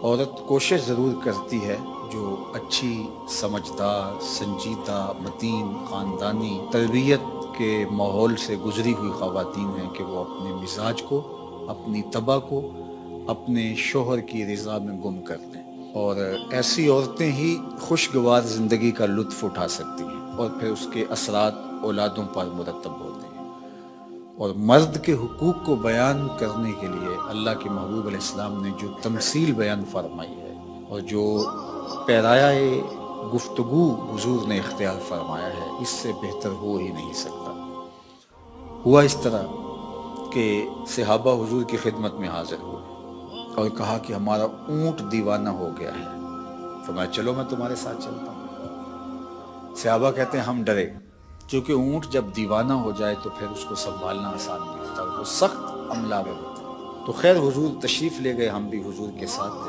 عورت کوشش ضرور کرتی ہے جو اچھی، سمجھدار، سنجیدہ، متین، خاندانی تربیت کے ماحول سے گزری ہوئی خواتین ہیں کہ وہ اپنے مزاج کو، اپنی طبع کو اپنے شوہر کی رضا میں گم کر لیں، اور ایسی عورتیں ہی خوشگوار زندگی کا لطف اٹھا سکتی ہیں، اور پھر اس کے اثرات اولادوں پر مرتب ہوتے ہیں۔ اور مرد کے حقوق کو بیان کرنے کے لیے اللہ کے محبوب علیہ السلام نے جو تمثیل بیان فرمائی ہے اور جو پیرایہ گفتگو حضور نے اختیار فرمایا ہے، اس سے بہتر ہو ہی نہیں سکتا۔ ہوا اس طرح کہ صحابہ حضور کی خدمت میں حاضر ہوئے اور کہا کہ ہمارا اونٹ دیوانہ ہو گیا ہے۔ فرمایا چلو میں تمہارے ساتھ چلتا ہوں۔ صحابہ کہتے ہیں ہم ڈرے، کیونکہ اونٹ جب دیوانہ ہو جائے تو پھر اس کو سنبھالنا آسان نہیں ہوتا، وہ سخت عملہ ہوتا ہے۔ تو خیر حضور تشریف لے گئے، ہم بھی حضور کے ساتھ تھے۔